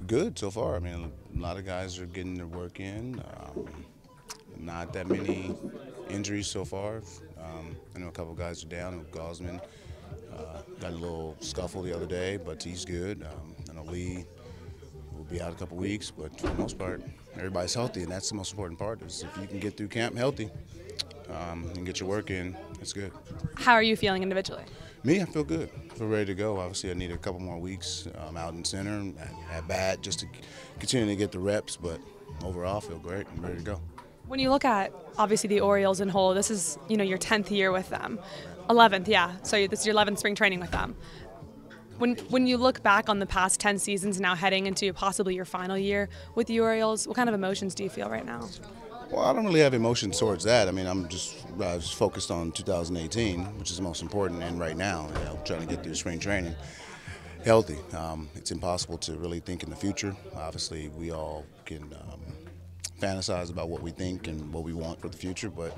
Good so far. I mean, a lot of guys are getting their work in. Not that many injuries so far. I know a couple guys are down. Gosman got a little scuffle the other day, but he's good. I know Lee will be out a couple weeks, but for the most part, everybody's healthy, and that's the most important part. Is if you can get through camp healthy and get your work in, it's good. How are you feeling individually? Me, I feel good. I feel ready to go. Obviously, I need a couple more weeks out in center at bat just to continue to get the reps, but overall, I feel great. I'm ready to go. When you look at, obviously, the Orioles in whole, this is, your 10th year with them. 11th, yeah. So this is your 11th spring training with them. When you look back on the past 10 seasons now heading into possibly your final year with the Orioles, what kind of emotions do you feel right now? Well, I don't really have emotions towards that. I mean, I'm just focused on 2018, which is the most important, and right now, trying to get through spring training healthy. It's impossible to really think in the future. Obviously, we all can fantasize about what we think and what we want for the future, but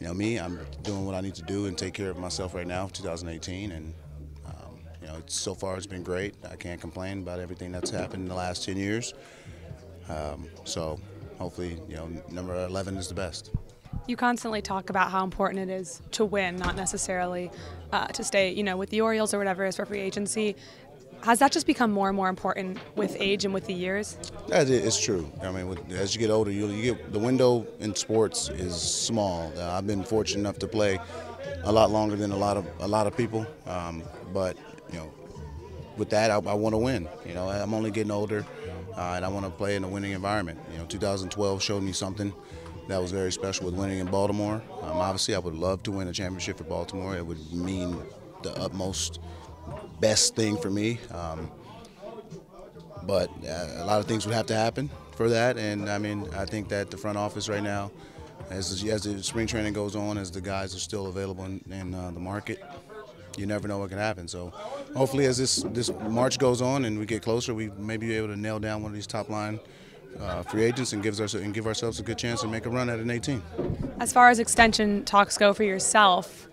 me, I'm doing what I need to do and take care of myself right now, 2018, and so far it's been great. I can't complain about everything that's happened in the last 10 years. So hopefully, number 11 is the best. You constantly talk about how important it is to win, not necessarily to stay, with the Orioles or whatever it is for free agency. Has that just become more and more important with age and with the years? It's true. I mean, as you get older, you get the window in sports is small. I've been fortunate enough to play a lot longer than a lot of people, but with that, I want to win. I'm only getting older, and I want to play in a winning environment. 2012 showed me something that was very special with winning in Baltimore. Obviously, I would love to win a championship for Baltimore. It would mean the utmost best thing for me. But a lot of things would have to happen for that, and I mean, I think that the front office right now, as the spring training goes on, as the guys are still available in the market, you never know what can happen. So hopefully as this March goes on and we get closer, we may be able to nail down one of these top line free agents and give ourselves a good chance to make a run at an 18. As far as extension talks go for yourself,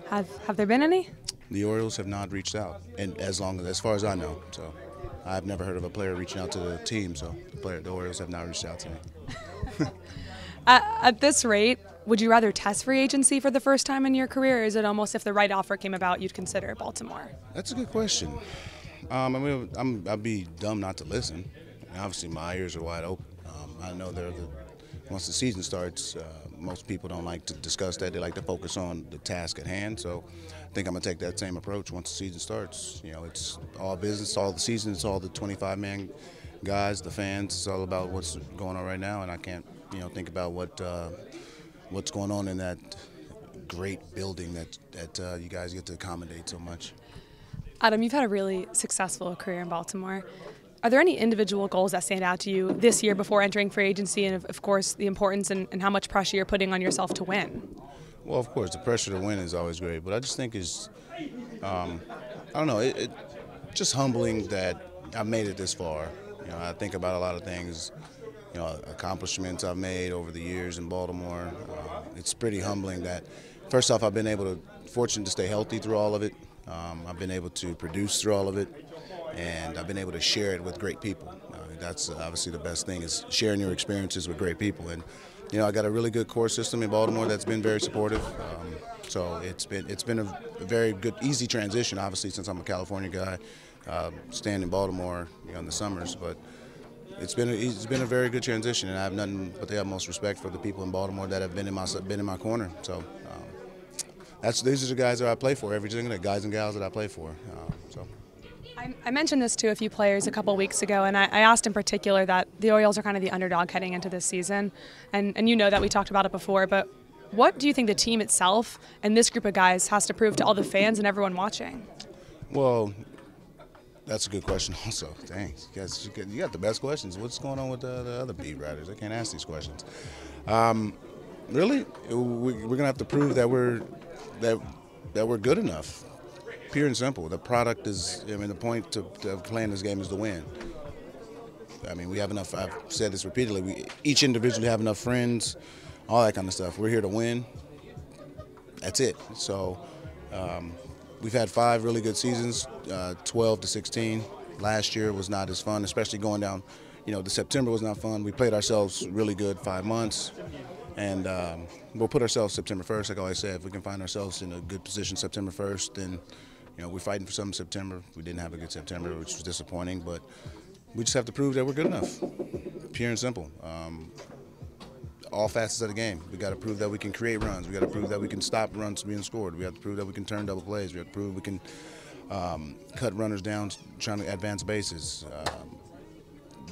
have there been any? The Orioles have not reached out, and as far as I know. So I've never heard of a player reaching out to the team. So the Orioles have not reached out to me. At this rate, would you rather test free agency for the first time in your career, or is it almost if the right offer came about, you'd consider Baltimore? That's a good question. I mean, I'd be dumb not to listen. And obviously, my ears are wide open. I know once the season starts, most people don't like to discuss that. They like to focus on the task at hand. So I think I'm going to take that same approach once the season starts. It's all business, all the season. It's all the 25-man guys, the fans. It's all about what's going on right now, and I can't, think about what's going on in that great building that you guys get to accommodate so much. Adam, you've had a really successful career in Baltimore. Are there any individual goals that stand out to you this year before entering free agency, and of course the importance and how much pressure you're putting on yourself to win? Well, of course, the pressure to win is always great, but I just think it's, I don't know, it's just humbling that I've made it this far. I think about a lot of things, accomplishments I've made over the years in Baltimore. It's pretty humbling that, first off, I've been fortunate to stay healthy through all of it. I've been able to produce through all of it, and I've been able to share it with great people. That's obviously the best thing, is sharing your experiences with great people. And I got a really good core system in Baltimore that's been very supportive. So it's been a very good, easy transition. Obviously, since I'm a California guy, staying in Baltimore in the summers, but it's been a very good transition, and I have nothing but the utmost respect for the people in Baltimore that have been in my corner. So these are the guys that I play for every single day, guys and gals that I play for. I mentioned this to a few players a couple weeks ago, and I asked in particular that the Orioles are kind of the underdog heading into this season, and that we talked about it before, but what do you think the team itself and this group of guys has to prove to all the fans and everyone watching? Well, that's a good question also. Thanks. You got the best questions. What's going on with the other beat writers? I can't ask these questions. Really, we're going to have to prove that we're good enough. Pure and simple. The product is, the point of playing this game is to win. I mean, we have enough, I've said this repeatedly, we each individually have enough friends, all that kind of stuff. We're here to win. That's it. So we've had 5 really good seasons, 12 to 16. Last year was not as fun, especially going down. The September was not fun. We played ourselves really good 5 months, and we'll put ourselves September 1st. Like I always said, if we can find ourselves in a good position September 1st, then we're fighting for something September. We didn't have a good September, which was disappointing, but we just have to prove that we're good enough. Pure and simple. All facets of the game. We got to prove that we can create runs. We got to prove that we can stop runs being scored. We have to prove that we can turn double plays. We have to prove we can cut runners down trying to advance bases,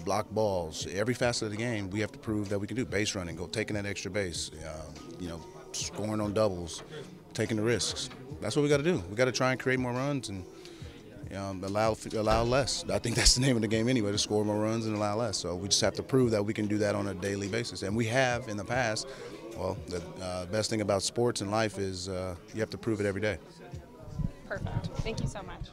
block balls. Every facet of the game, we have to prove that we can do. Base running, taking that extra base, scoring on doubles, taking the risks. That's what we got to do. We got to try and create more runs and allow less. I think that's the name of the game anyway, to score more runs and allow less. So we just have to prove that we can do that on a daily basis. And we have in the past. Well, the best thing about sports and life is you have to prove it every day. Perfect. Thank you so much.